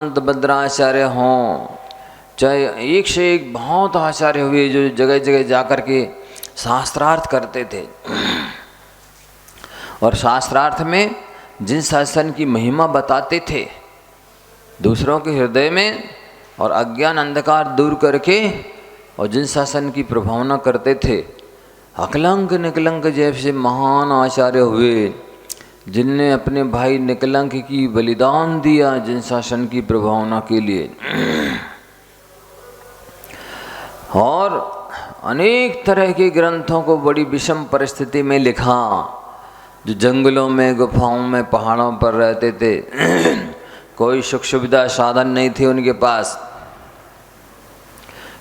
भद्राचार्य हों, चाहे एक से एक बहुत आचार्य हुए जो जगह जगह जाकर के शास्त्रार्थ करते थे। और शास्त्रार्थ में जिन शासन की महिमा बताते थे दूसरों के हृदय में, और अज्ञान अंधकार दूर करके, और जिन शासन की प्रभावना करते थे, अकलंक निकलंक जैसे महान आचार्य हुए जिनने अपने भाई निकलंक की बलिदान दिया जिन शासन की प्रभावना के लिए। और अनेक तरह के ग्रंथों को बड़ी विषम परिस्थिति में लिखा, जो जंगलों में, गुफाओं में, पहाड़ों पर रहते थे। कोई सुख सुविधा साधन नहीं थी उनके पास,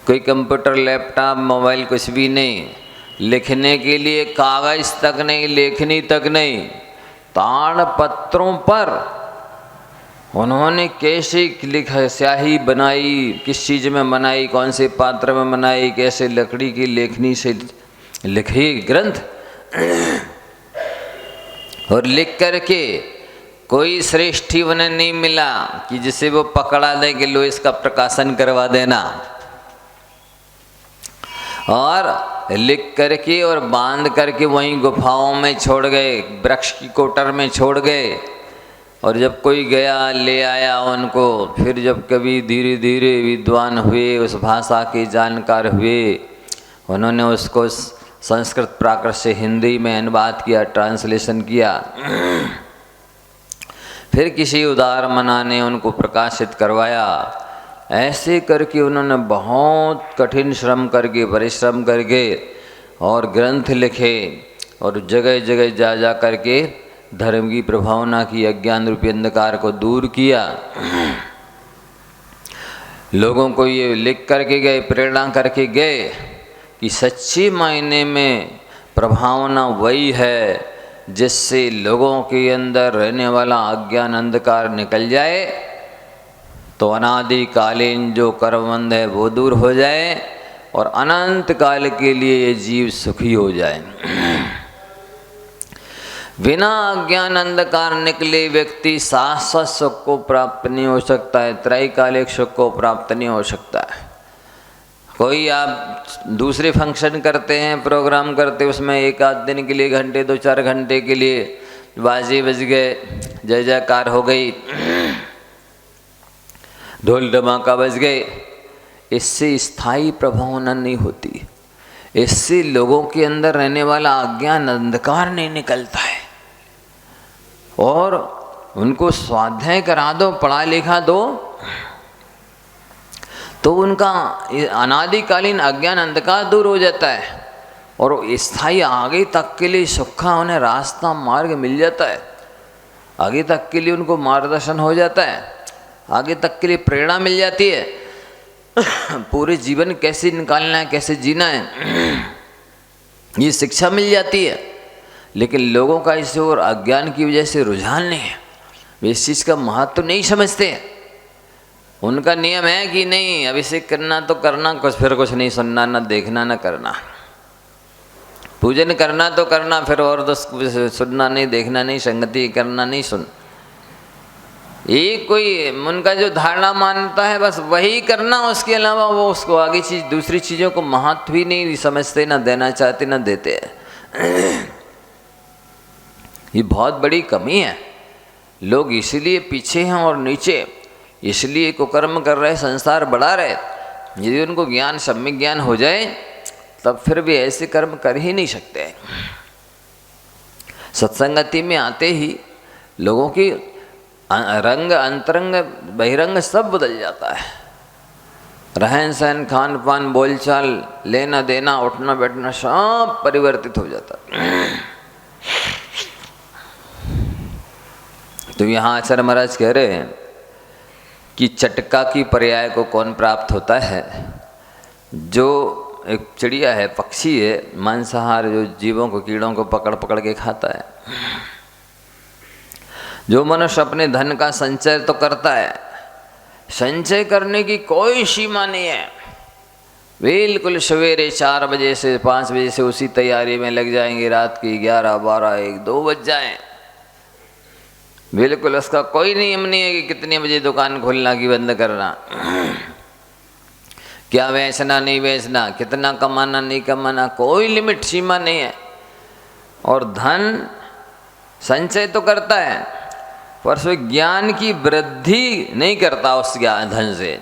कोई कंप्यूटर, लैपटॉप, मोबाइल, कुछ भी नहीं। लिखने के लिए कागज तक नहीं, लेखनी तक नहीं, ताड़ पत्रों पर उन्होंने कैसे लिखा, स्याही बनाई, किस चीज़ में बनाई, कौन से पात्र में बनाई, कैसे लकड़ी की लेखनी से लिखे ग्रंथ। और लिख करके कोई श्रेष्ठी उन्हें नहीं मिला कि जिसे वो पकड़ा दे कि लो इसका प्रकाशन करवा देना। और लिख करके और बांध करके वहीं गुफाओं में छोड़ गए, वृक्ष की कोटर में छोड़ गए। और जब कोई गया ले आया उनको, फिर जब कभी धीरे धीरे विद्वान हुए, उस भाषा के जानकार हुए, उन्होंने उसको संस्कृत प्राकृत से हिंदी में अनुवाद किया, ट्रांसलेशन किया। फिर किसी उदार मना ने उनको प्रकाशित करवाया। ऐसे करके उन्होंने बहुत कठिन श्रम करके, परिश्रम करके और ग्रंथ लिखे, और जगह जगह जा जा करके धर्म की प्रभावना की, अज्ञान रूपी अंधकार को दूर किया। लोगों को ये लिख करके गए, प्रेरणा करके गए कि सच्ची मायने में प्रभावना वही है जिससे लोगों के अंदर रहने वाला अज्ञान अंधकार निकल जाए, तो अनादिकालीन जो कर्मबंध है वो दूर हो जाए, और अनंत काल के लिए ये जीव सुखी हो जाए। बिना अज्ञान अंधकार निकले व्यक्ति शाश्वत सुख को प्राप्त नहीं हो सकता है, त्रैकालिक सुख को प्राप्त नहीं हो सकता है। कोई आप दूसरे फंक्शन करते हैं, प्रोग्राम करते, उसमें एक आध दिन के लिए, घंटे 2-4 घंटे के लिए बाजे बज गए, जय जयकार हो गई, ढोल धमाका बज गए, इससे स्थायी प्रभावना नहीं होती। इससे लोगों के अंदर रहने वाला अज्ञान अंधकार नहीं निकलता है। और उनको स्वाध्याय करा दो, पढ़ा लिखा दो, तो उनका अनादिकालीन अज्ञान अंधकार दूर हो जाता है, और स्थायी आगे तक के लिए सुख का उन्हें रास्ता, मार्ग मिल जाता है। आगे तक के लिए उनको मार्गदर्शन हो जाता है, आगे तक के लिए प्रेरणा मिल जाती है। पूरे जीवन कैसे निकालना है, कैसे जीना है, ये शिक्षा मिल जाती है। लेकिन लोगों का इस ओर अज्ञान की वजह से रुझान नहीं है, वे इस चीज़ का महत्व नहीं समझते। उनका नियम है कि नहीं, अभिषेक करना तो करना, कुछ फिर कुछ नहीं सुनना, ना देखना, ना करना। पूजन करना तो करना, फिर और तो सुनना नहीं, देखना नहीं, संगति करना नहीं, सुन। ये कोई उनका जो धारणा मानता है, बस वही करना, उसके अलावा वो उसको आगे चीज, दूसरी चीज़ों को महत्व ही नहीं समझते, ना देना चाहते, ना देते हैं। ये बहुत बड़ी कमी है। लोग इसीलिए पीछे हैं और नीचे, इसलिए कुकर्म कर रहे, संसार बढ़ा रहे। यदि उनको ज्ञान, सम्यक ज्ञान हो जाए, तब फिर भी ऐसे कर्म कर ही नहीं सकते। सत्संगति में आते ही लोगों की रंग, अंतरंग, बहिरंग सब बदल जाता है। रहन सहन, खान पान, बोलचाल, लेना देना, उठना बैठना सब परिवर्तित हो जाता है। तो यहाँ आचार्य महाराज कह रहे हैं कि चटका की पर्याय को कौन प्राप्त होता है? जो एक चिड़िया है, पक्षी है, मांसाहार, जो जीवों को, कीड़ों को पकड़ पकड़ के खाता है। जो मनुष्य अपने धन का संचय तो करता है, संचय करने की कोई सीमा नहीं है, बिल्कुल सवेरे 4 बजे से 5 बजे से उसी तैयारी में लग जाएंगे, रात की 11, 12, 1, 2 बज जाएं, बिल्कुल उसका कोई नियम नहीं है कि कितने बजे दुकान खोलना कि बंद करना, क्या बेचना नहीं बेचना, कितना कमाना नहीं कमाना, कोई लिमिट सीमा नहीं है। और धन संचय तो करता है पर उसमें ज्ञान की वृद्धि नहीं करता उस ज्ञान धन से।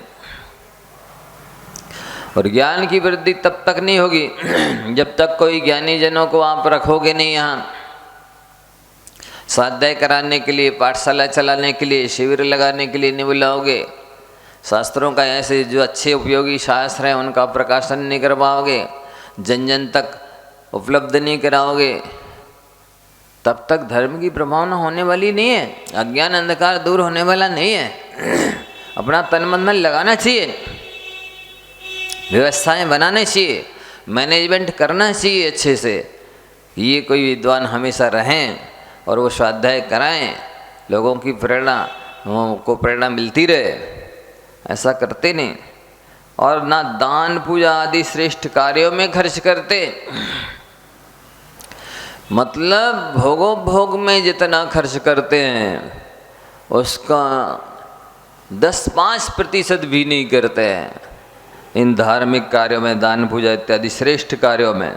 और ज्ञान की वृद्धि तब तक नहीं होगी जब तक कोई ज्ञानी जनों को आप रखोगे नहीं यहाँ स्वाध्याय कराने के लिए, पाठशाला चलाने के लिए, शिविर लगाने के लिए नहीं बुलाओगे, शास्त्रों का ऐसे जो अच्छे उपयोगी शास्त्र हैं उनका प्रकाशन नहीं करवाओगे, जन जन तक उपलब्ध नहीं कराओगे, तब तक धर्म की प्रभावना होने वाली नहीं है, अज्ञान अंधकार दूर होने वाला नहीं है। अपना तन मन लगाना चाहिए, व्यवस्थाएं बनाने चाहिए, मैनेजमेंट करना चाहिए अच्छे से। ये कोई विद्वान हमेशा रहें और वो स्वाध्याय कराएं, लोगों की प्रेरणा को प्रेरणा मिलती रहे, ऐसा करते नहीं। और ना दान पूजा आदि श्रेष्ठ कार्यों में खर्च करते, मतलब भोगोपभोग में जितना खर्च करते हैं उसका 10-5% भी नहीं करते हैं इन धार्मिक कार्यों में, दान पूजा इत्यादि श्रेष्ठ कार्यों में,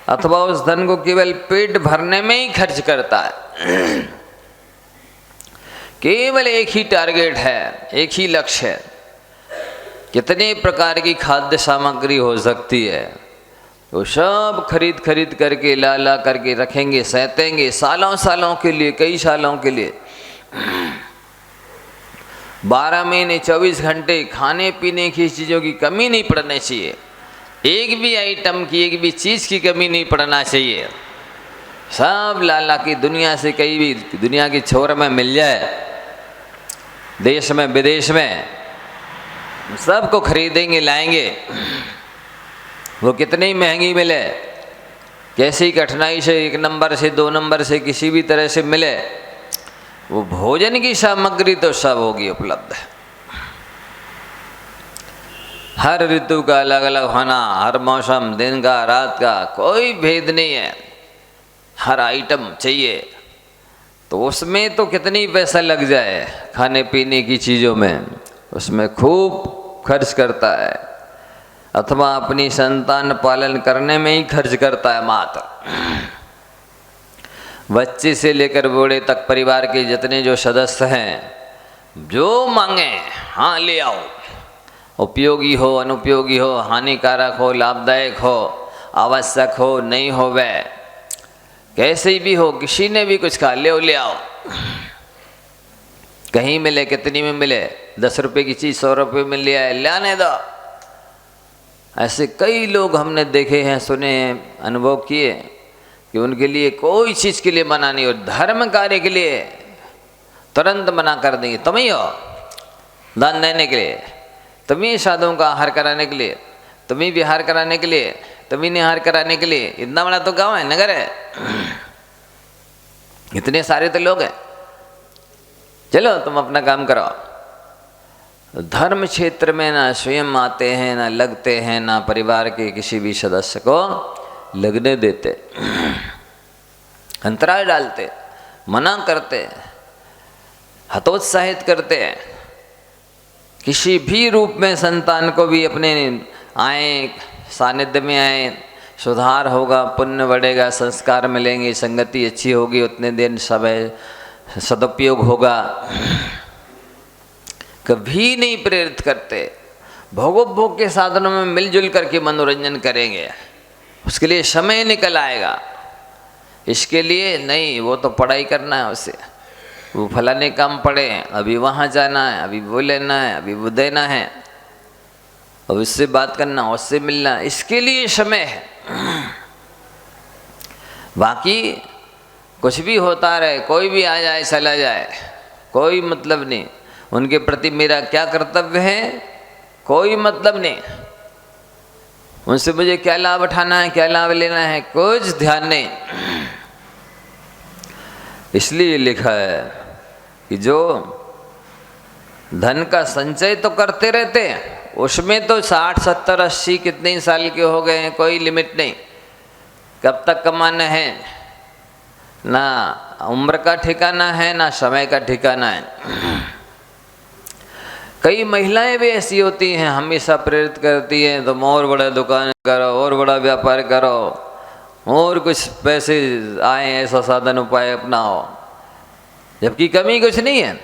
अथवा उस धन को केवल पेट भरने में ही खर्च करता है। केवल एक ही टारगेट है, एक ही लक्ष्य है, कितने प्रकार की खाद्य सामग्री हो सकती है वो सब खरीद खरीद करके ला करके रखेंगे, सहतेंगे सालों सालों के लिए, कई सालों के लिए। 12 महीने 24 घंटे खाने पीने की चीज़ों की कमी नहीं पड़नी चाहिए, एक भी आइटम की, एक भी चीज़ की कमी नहीं पड़ना चाहिए। सब लाला की दुनिया से कहीं भी दुनिया की छोर में मिल जाए, देश में विदेश में, सबको खरीदेंगे लाएंगे। वो कितनी ही महंगी मिले, कैसी कठिनाई से, 1 नंबर से 2 नंबर से किसी भी तरह से मिले, वो भोजन की सामग्री तो सब होगी उपलब्ध। हर ऋतु का अलग अलग होना, हर मौसम, दिन का रात का कोई भेद नहीं है, हर आइटम चाहिए। तो उसमें तो कितनी पैसा लग जाए खाने पीने की चीज़ों में, उसमें खूब खर्च करता है, अथवा अपनी संतान पालन करने में ही खर्च करता है मात्र। बच्चे से लेकर बूढ़े तक परिवार के जितने जो सदस्य हैं, जो मांगे हाँ ले आओ, उपयोगी हो अनुपयोगी हो, हानिकारक हो लाभदायक हो, आवश्यक हो नहीं हो, वह कैसे भी हो, किसी ने भी कुछ कहा ले आओ। कहीं मिले, कितनी में मिले, 10 रुपये की चीज़ 100 रुपये में ले आए, लाने दो। ऐसे कई लोग हमने देखे हैं, सुने हैं, अनुभव किए कि उनके लिए कोई चीज़ के लिए मना नहीं, और धर्म कार्य के लिए तुरंत मना कर देंगे। तुम ही हो दान देने के लिए, तुम ही साधुओं का आहार कराने के लिए, तुम ही विहार कराने के लिए, तुम ही निहार कराने के लिए। इतना बड़ा तो गाँव है, नगर है, इतने सारे तो लोग हैं, चलो तुम अपना काम करो। धर्म क्षेत्र में ना स्वयं आते हैं, ना लगते हैं, ना परिवार के किसी भी सदस्य को लगने देते, अंतराय डालते, मना करते, हतोत्साहित करते हैं। किसी भी रूप में संतान को भी अपने आए, सानिध्य में आए, सुधार होगा, पुण्य बढ़ेगा, संस्कार मिलेंगे, संगति अच्छी होगी, उतने दिन समय सदुपयोग होगा। कभी नहीं प्रेरित करते, भोगोपभोग के साधनों में मिलजुल करके मनोरंजन करेंगे, उसके लिए समय निकल आएगा, इसके लिए नहीं। वो तो पढ़ाई करना है उसे, वो फलाने काम पड़े, अभी वहाँ जाना है, अभी वो लेना है, अभी वो देना है, अब इससे बात करना, उससे मिलना, इसके लिए समय है। बाकी कुछ भी होता रहे, कोई भी आ जाए चला जाए, कोई मतलब नहीं। उनके प्रति मेरा क्या कर्तव्य है, कोई मतलब नहीं। उनसे मुझे क्या लाभ उठाना है, क्या लाभ लेना है, कुछ ध्यान नहीं। इसलिए लिखा है कि जो धन का संचय तो करते रहते हैं, उसमें तो 60, 70, 80 कितने साल के हो गए हैं, कोई लिमिट नहीं, कब तक कमाना है, ना उम्र का ठिकाना है ना समय का ठिकाना है। कई महिलाएं भी ऐसी होती हैं, हमेशा प्रेरित करती हैं तुम और बड़ा दुकान करो और बड़ा व्यापार करो और कुछ पैसे आए ऐसा साधन उपाय अपनाओ, जबकि कमी कुछ नहीं है।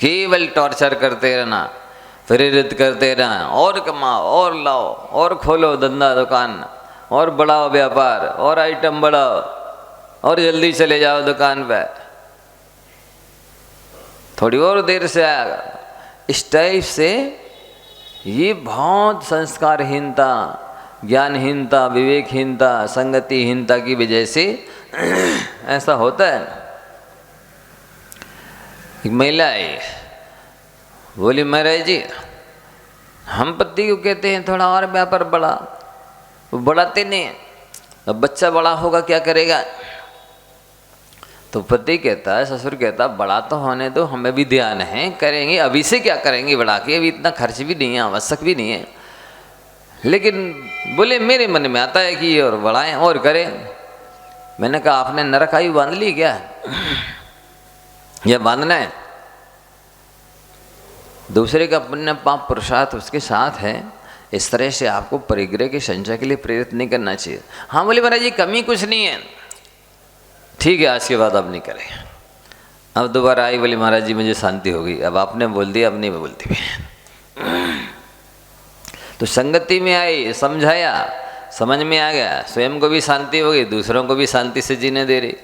केवल टॉर्चर करते रहना, प्रेरित करते रहना, और कमाओ और लाओ और खोलो धंधा दुकान और बढ़ाओ व्यापार और आइटम बढ़ाओ और जल्दी चले जाओ दुकान पे, थोड़ी और देर से आएगा। इस टाइप से ये बहुत संस्कारहीनता, ज्ञानहीनता, विवेकहीनता, संगतिहीनता की वजह से ऐसा होता है। एक महिला आई, बोली महाराज जी हम पति को कहते हैं थोड़ा और व्यापार बढ़ा, वो बढ़ाते नहीं है, अब बच्चा बड़ा होगा क्या करेगा? तो पति कहता है, ससुर कहता बड़ा तो होने दो, हमें भी ध्यान है, करेंगे, अभी से क्या करेंगे बढ़ा के, अभी इतना खर्च भी नहीं है, आवश्यक भी नहीं है। लेकिन बोले मेरे मन में आता है कि और बढ़ाएं और करें। मैंने कहा आपने नरक आयु बांध ली क्या? यह बांधना है। दूसरे का पुण्य पाप पुरुषार्थ उसके साथ है, इस तरह से आपको परिग्रह के संचय के लिए प्रेरित नहीं करना चाहिए। हाँ बोले महाराज जी कमी कुछ नहीं है, ठीक है आज के बाद अब नहीं करें। अब दोबारा आई, बोली महाराज जी मुझे शांति हो गई, अब आपने बोल दिया अब नहीं मैं बोलती भी। तो संगति में आई, समझाया, समझ में आ गया, स्वयं को भी शांति हो गई, दूसरों को भी शांति से जीने दे रही।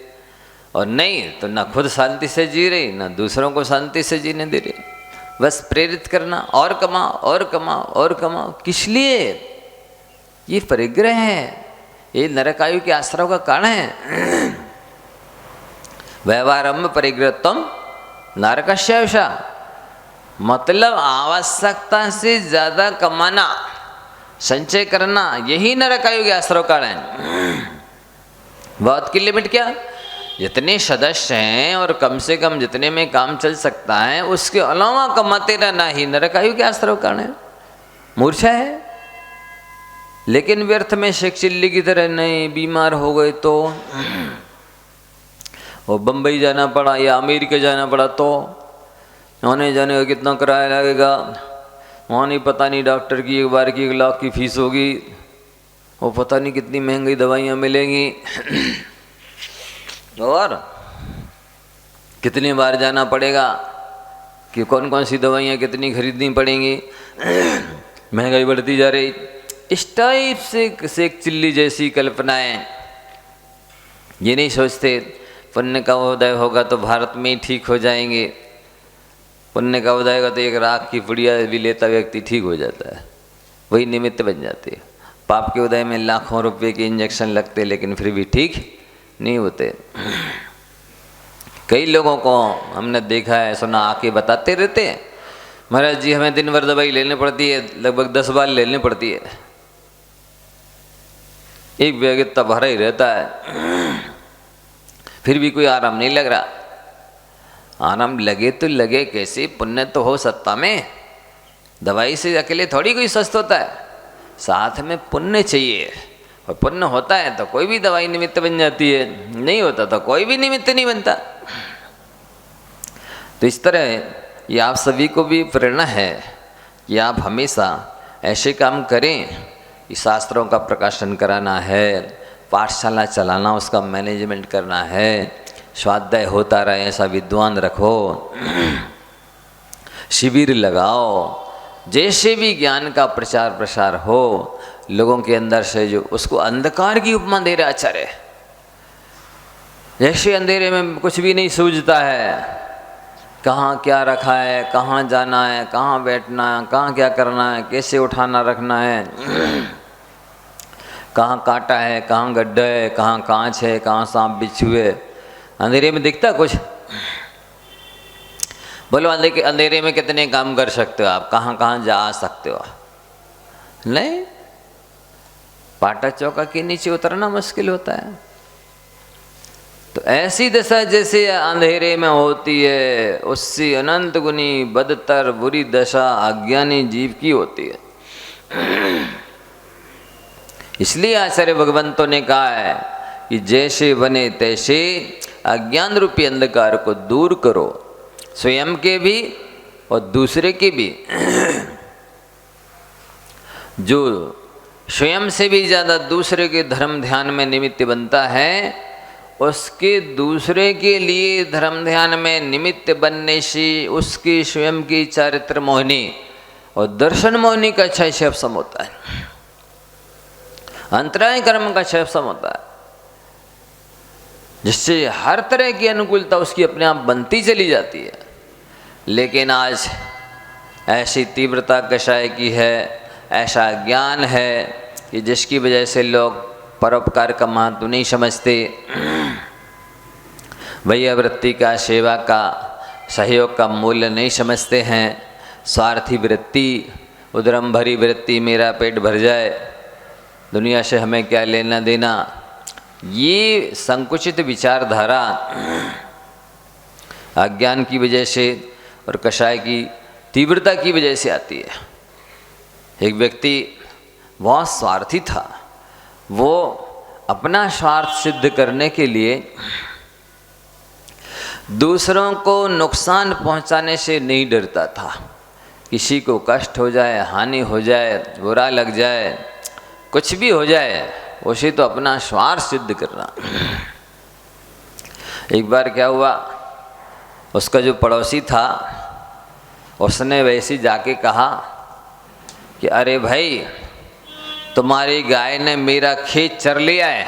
और नहीं तो ना खुद शांति से जी रही ना दूसरों को शांति से जीने दे रही। बस प्रेरित करना, और कमाओ और कमाओ और कमाओ। किस लिए? ये परिग्रह है, ये नरकायु के आश्रय का कारण है। व्यवहारम परिग्रहत्वम नरकस्यैषा, मतलब आवश्यकता से ज़्यादा कमाना, संचय करना, यही नरकायु के आश्रय का कारण है। बहुत की लिमिट क्या? जितने सदस्य हैं और कम से कम जितने में काम चल सकता है उसके अलावा कमाते रहना ही नरकायु के आश्रय कारण है। मूर्छा है, लेकिन व्यर्थ में शेख चिल्ली की तरह नहीं, बीमार हो गए तो वो बम्बई जाना पड़ा या अमेरिका जाना पड़ा तो आने जाने का कितना किराया लगेगा, वहाँ नहीं पता नहीं डॉक्टर की एक बार की 1 लाख की फीस होगी, वो पता नहीं कितनी महंगी दवाइयाँ मिलेंगी और कितनी बार जाना पड़ेगा कि कौन कौन सी दवाइयाँ कितनी खरीदनी पड़ेंगी, महंगाई बढ़ती जा रही। इस टाइप से शेख चिल्ली जैसी कल्पनाएं, ये नहीं सोचते पुण्य का उदय होगा तो भारत में ही ठीक हो जाएंगे, पुण्य का उदय होगा तो 1 राख की पुड़िया भी लेता व्यक्ति ठीक हो जाता है, वही निमित्त बन जाती है। पाप के उदय में लाखों रुपए के इंजेक्शन लगते लेकिन फिर भी ठीक नहीं होते। कई लोगों को हमने देखा है, सुना, आके बताते रहते हैं महाराज जी हमें दिन भर दवाई लेनी पड़ती है, लगभग 10 बार लेनी पड़ती है, एक बैग इतना भरा ही रहता है, फिर भी कोई आराम नहीं लग रहा। आराम लगे तो लगे कैसे, पुण्य तो हो सत्ता में, दवाई से अकेले थोड़ी कोई स्वस्थ होता है, साथ में पुण्य चाहिए, और पुण्य होता है तो कोई भी दवाई निमित्त बन जाती है, नहीं होता तो कोई भी निमित्त नहीं बनता। तो इस तरह ये आप सभी को भी प्रेरणा है कि आप हमेशा ऐसे काम करें, इस शास्त्रों का प्रकाशन कराना है, पाठशाला चलाना, उसका मैनेजमेंट करना है, स्वाध्याय होता रहे ऐसा विद्वान रखो, शिविर लगाओ, जैसे भी ज्ञान का प्रचार प्रसार हो लोगों के अंदर से, जो उसको अंधकार की उपमा दे रहा आचार्य, जैसे अंधेरे में कुछ भी नहीं सूझता है, कहाँ क्या रखा है, कहाँ जाना है, कहाँ बैठना है, कहाँ क्या करना है, कैसे उठाना रखना है, कहाँ कांटा है, कहाँ गड्ढा है, कहाँ कांच है, कहाँ सांप बिच्छू है, अंधेरे में दिखता कुछ? बोलो अंधेरे में कितने काम कर सकते हो आप, कहाँ कहाँ जा सकते हो? नहीं, पाटा चौका के नीचे उतरना मुश्किल होता है। तो ऐसी दशा जैसे अंधेरे में होती है, उससे अनंत गुनी बदतर बुरी दशा अज्ञानी जीव की होती है। इसलिए आचार्य भगवंतों ने कहा है कि जैसे बने तैसे अज्ञान रूपी अंधकार को दूर करो, स्वयं के भी और दूसरे के भी। जो स्वयं से भी ज़्यादा दूसरे के धर्म ध्यान में निमित्त बनता है, उसके दूसरे के लिए धर्म ध्यान में निमित्त बनने से उसकी स्वयं की चारित्र मोहिनी और दर्शन मोहिनी का क्षय सम होता है, अंतराय कर्म का क्षय सम होता है, जिससे हर तरह की अनुकूलता उसकी अपने आप बनती चली जाती है। लेकिन आज ऐसी तीव्रता कषाय की है, ऐसा ज्ञान है कि जिसकी वजह से लोग परोपकार का महत्व नहीं समझते, भैया वृत्ति का, सेवा का, सहयोग का मूल्य नहीं समझते हैं। स्वार्थी वृत्ति, उदरम भरी वृत्ति, मेरा पेट भर जाए, दुनिया से हमें क्या लेना देना, ये संकुचित विचारधारा अज्ञान की वजह से और कषाय की तीव्रता की वजह से आती है। एक व्यक्ति बहुत स्वार्थी था, वो अपना स्वार्थ सिद्ध करने के लिए दूसरों को नुकसान पहुंचाने से नहीं डरता था। किसी को कष्ट हो जाए, हानि हो जाए, बुरा लग जाए, कुछ भी हो जाए, उसे तो अपना स्वार्थ सिद्ध करना। एक बार क्या हुआ, उसका जो पड़ोसी था उसने वैसे जाके कहा कि अरे भाई, तुम्हारी गाय ने मेरा खेत चर लिया है।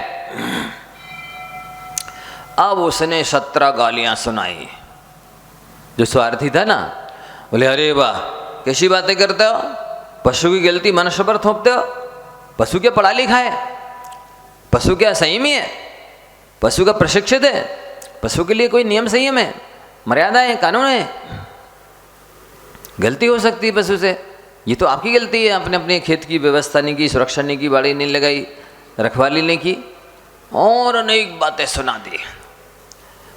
अब उसने 17 गालियां सुनाई। जो स्वार्थी था ना, बोले अरे वाह, कैसी बातें करते हो, पशु की गलती मनुष्य पर थोपते हो, पशु क्या पढ़ा लिखा है, पशु क्या संयमी है, पशु का प्रशिक्षित है, पशु के लिए कोई नियम संयम है, मर्यादा है, कानून है, गलती हो सकती है पशु से, ये तो आपकी गलती है, आपने अपने खेत की व्यवस्था नहीं की, सुरक्षा नहीं की, बाड़ी नहीं लगाई, रखवाली नहीं की, और अनेक बातें सुना दी।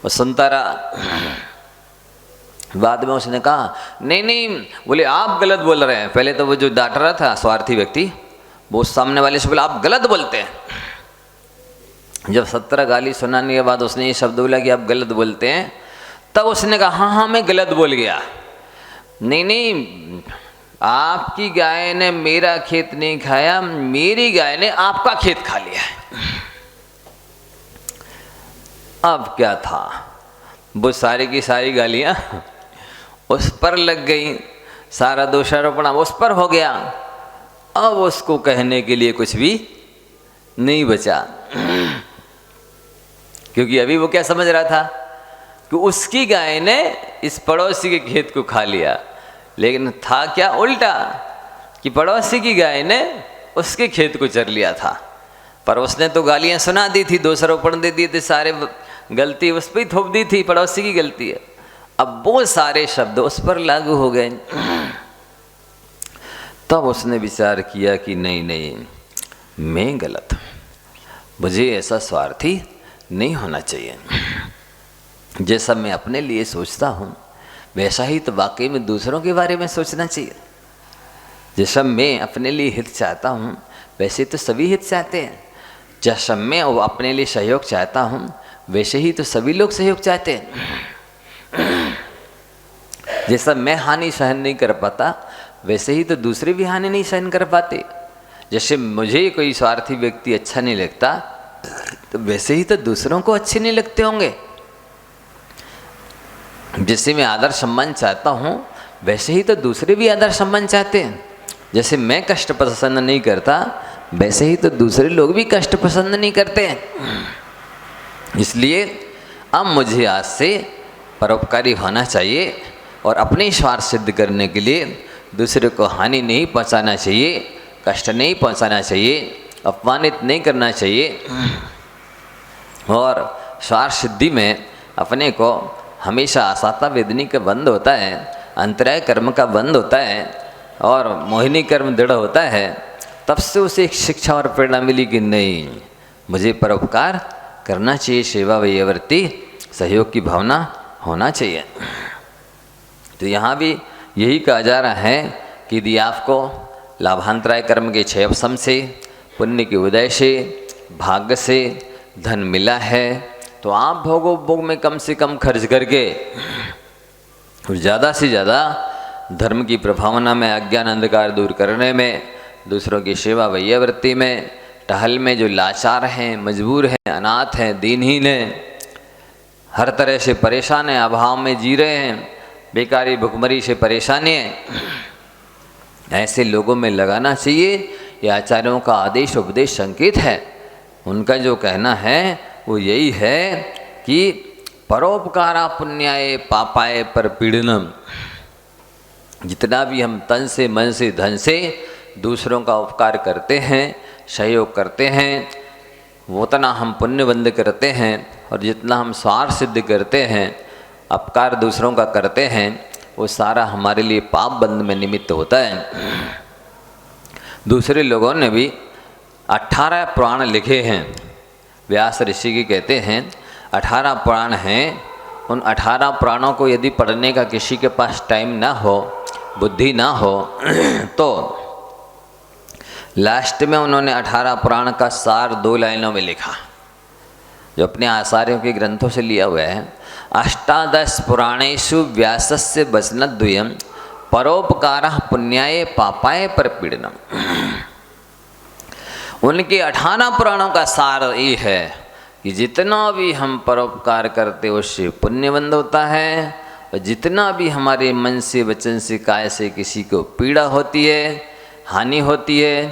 वो सुनता रहा। बाद में उसने कहा नहीं नहीं, बोले आप गलत बोल रहे हैं। पहले तो वो जो डांट रहा था स्वार्थी व्यक्ति, वो सामने वाले से बोला आप गलत बोलते हैं। जब 17 गाली सुनाने के बाद उसने ये शब्द बोला कि आप गलत बोलते हैं, तब उसने कहा हाँ हाँ मैं गलत बोल गया। नहीं नहीं, आपकी गाय ने मेरा खेत नहीं खाया, मेरी गाय ने आपका खेत खा लिया है। अब क्या था, वो सारी की सारी गालियां उस पर लग गई, सारा दोषारोपण उस पर हो गया। अब उसको कहने के लिए कुछ भी नहीं बचा, क्योंकि अभी वो क्या समझ रहा था कि उसकी गाय ने इस पड़ोसी के खेत को खा लिया, लेकिन था क्या उल्टा कि पड़ोसी की गाय ने उसके खेत को चर लिया था। पर उसने तो गालियां सुना दी थी, दोषारोपण दे दिए थे, सारे गलती उस पर ही थोप दी थी, पड़ोसी की गलती है। अब वो सारे शब्द उस पर लागू हो गए। तब उसने विचार किया कि नहीं नहीं, मैं गलत, मुझे ऐसा स्वार्थी नहीं होना चाहिए। जैसा मैं अपने लिए सोचता हूँ वैसा ही तो वाकई में दूसरों के बारे में सोचना चाहिए। जैसा मैं अपने लिए हित चाहता हूँ वैसे तो सभी हित चाहते हैं। जैसा मैं अपने लिए सहयोग चाहता हूँ वैसे ही तो सभी लोग सहयोग चाहते हैं। जैसा मैं हानि सहन नहीं कर पाता वैसे ही तो दूसरे भी हानि नहीं सहन कर पाते। जैसे मुझे कोई स्वार्थी व्यक्ति अच्छा नहीं लगता तो वैसे ही तो दूसरों को अच्छे नहीं लगते होंगे। जैसे मैं आदर सम्मान चाहता हूँ वैसे ही तो दूसरे भी आदर सम्मान चाहते हैं। जैसे मैं कष्ट पसंद नहीं करता वैसे ही तो दूसरे लोग भी कष्ट पसंद नहीं करते हैं। इसलिए अब मुझे आज से परोपकारी होना चाहिए और अपने स्वार्थ सिद्ध करने के लिए दूसरे को हानि नहीं पहुंचाना चाहिए, कष्ट नहीं पहुंचाना चाहिए, अपमानित नहीं करना चाहिए। और स्वार्थ सिद्धि में अपने को हमेशा आसाता वेदनी का बंद होता है, अंतराय कर्म का बंद होता है और मोहिनी कर्म दृढ़ होता है। तब से उसे एक शिक्षा और प्रेरणा मिली कि नहीं, मुझे परोपकार करना चाहिए, सेवा वैयावृत्ति सहयोग की भावना होना चाहिए। तो यहाँ भी यही कहा जा रहा है कि यदि आपको लाभांतराय कर्म के क्षय अवसम से, पुण्य के उदय से, भाग्य से, धन मिला है तो आप भोग में कम से कम खर्च करके और ज़्यादा से ज़्यादा धर्म की प्रभावना में, अज्ञान अंधकार दूर करने में, दूसरों की सेवा वैयावृत्ति में, टहल में जो लाचार हैं, मजबूर हैं, अनाथ हैं, दीनहीन हैं, हर तरह से परेशान हैं, अभाव में जी रहे हैं, बेकारी भुखमरी से परेशानी है, ऐसे लोगों में लगाना चाहिए। ये आचार्यों का आदेश उपदेश संकेत है। उनका जो कहना है वो यही है कि परोपकारा पुण्याय पापाय पर पीड़नम, जितना भी हम तन से, मन से, धन से दूसरों का उपकार करते हैं, सहयोग करते हैं, वो उतना हम पुण्यबंध करते हैं, और जितना हम स्वार्थ सिद्ध करते हैं, अपकार दूसरों का करते हैं, वो सारा हमारे लिए पाप बंध में निमित्त होता है। दूसरे लोगों ने भी 18 पुराण लिखे हैं। व्यास ऋषि की कहते हैं 18 पुराण हैं। उन 18 पुराणों को यदि पढ़ने का किसी के पास टाइम ना हो, बुद्धि ना हो, तो लास्ट में उन्होंने 18 पुराण का सार 2 लाइनों में लिखा, जो अपने आचार्यों के ग्रंथों से लिया हुआ है। 18 पुराणेषु व्यासस्य वचनद्वयम् परोपकारः पुण्याय पापाय परपीडनम्। उनके 18 पुराणों का सार ये है कि जितना भी हम परोपकार करते उससे पुण्यबंध होता है, और जितना भी हमारे मन से, वचन से, काय से किसी को पीड़ा होती है, हानि होती है,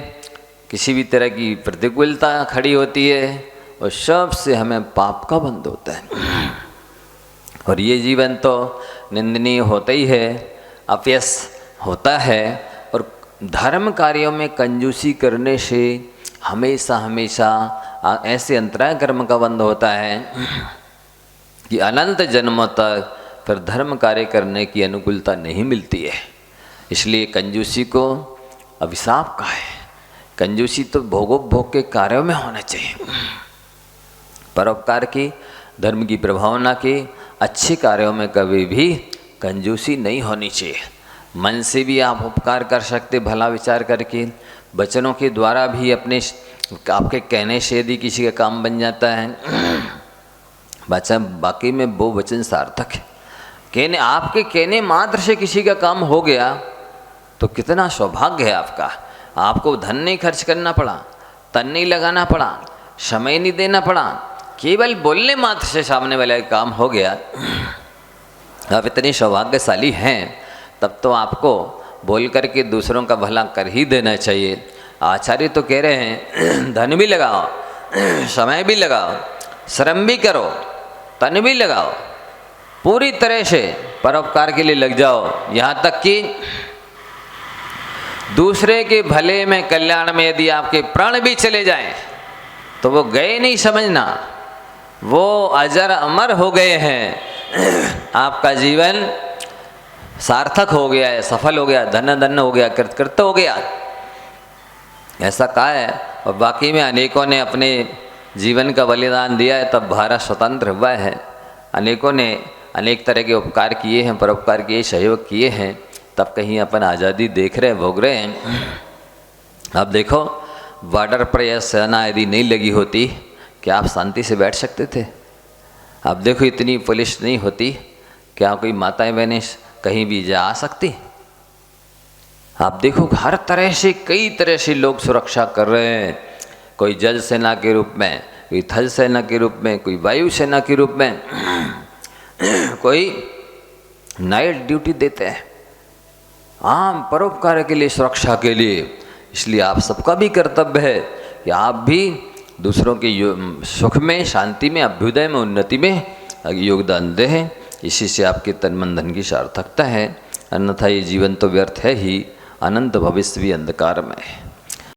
किसी भी तरह की प्रतिकूलता खड़ी होती है, और सब से हमें पाप का बंध होता है। और ये जीवन तो निंदनीय होता ही है, अपयश होता है, और धर्म कार्यों में कंजूसी करने से हमेशा हमेशा ऐसे अंतराय कर्म का बंध होता है कि अनंत जन्मों तक फिर धर्म कार्य करने की अनुकूलता नहीं मिलती है। इसलिए कंजूसी को अभिशाप का है। कंजूसी तो भोगोपभोग के कार्यों में होना चाहिए। परोपकार की, धर्म की प्रभावना की, अच्छे कार्यों में कभी भी कंजूसी नहीं होनी चाहिए। मन से भी आप उपकार कर सकते, भला विचार करके, वचनों के द्वारा भी अपने आपके कहने से यदि किसी का काम बन जाता है, बाकी में वो वचन सार्थक है। कहने, आपके कहने मात्र से किसी का काम हो गया तो कितना सौभाग्य है आपका। आपको धन नहीं खर्च करना पड़ा, तन नहीं लगाना पड़ा, समय नहीं देना पड़ा, केवल बोलने मात्र से सामने वाले का काम हो गया। आप इतने सौभाग्यशाली हैं, तब तो आपको बोल करके दूसरों का भला कर ही देना चाहिए। आचार्य तो कह रहे हैं धन भी लगाओ, समय भी लगाओ, श्रम भी करो, तन भी लगाओ, पूरी तरह से परोपकार के लिए लग जाओ। यहाँ तक कि दूसरे के भले में, कल्याण में यदि आपके प्राण भी चले जाएं तो वो गए नहीं समझना, वो अजर अमर हो गए हैं। आपका जीवन सार्थक हो गया है, सफल हो गया, धन्य धन्य हो गया, कृत हो गया, ऐसा कहा है। और बाकी में अनेकों ने अपने जीवन का बलिदान दिया है, तब भारत स्वतंत्र हुआ है। अनेकों ने अनेक तरह के उपकार किए हैं, परोपकार किए, सहयोग किए हैं, तब कहीं अपन आज़ादी देख रहे हैं, भोग रहे हैं। अब देखो, बॉर्डर पर यह सेना यदि नहीं लगी होती, क्या आप शांति से बैठ सकते थे? अब देखो, इतनी पुलिस नहीं होती, क्या कोई माताएं बहनें कहीं भी जा आ सकती? आप देखो, हर तरह से, कई तरह से लोग सुरक्षा कर रहे हैं। कोई जल सेना के रूप में, कोई थल सेना के रूप में, कोई वायु सेना के रूप में, कोई नाइट ड्यूटी देते हैं आम परोपकार के लिए, सुरक्षा के लिए। इसलिए आप सबका भी कर्तव्य है कि आप भी दूसरों के सुख में, शांति में, अभ्युदय में, उन्नति में योगदान दें। इसी से आपके तन मन धन की सार्थकता है, अन्यथा ये जीवन तो व्यर्थ है ही, अनंत भविष्य भी अंधकार में है।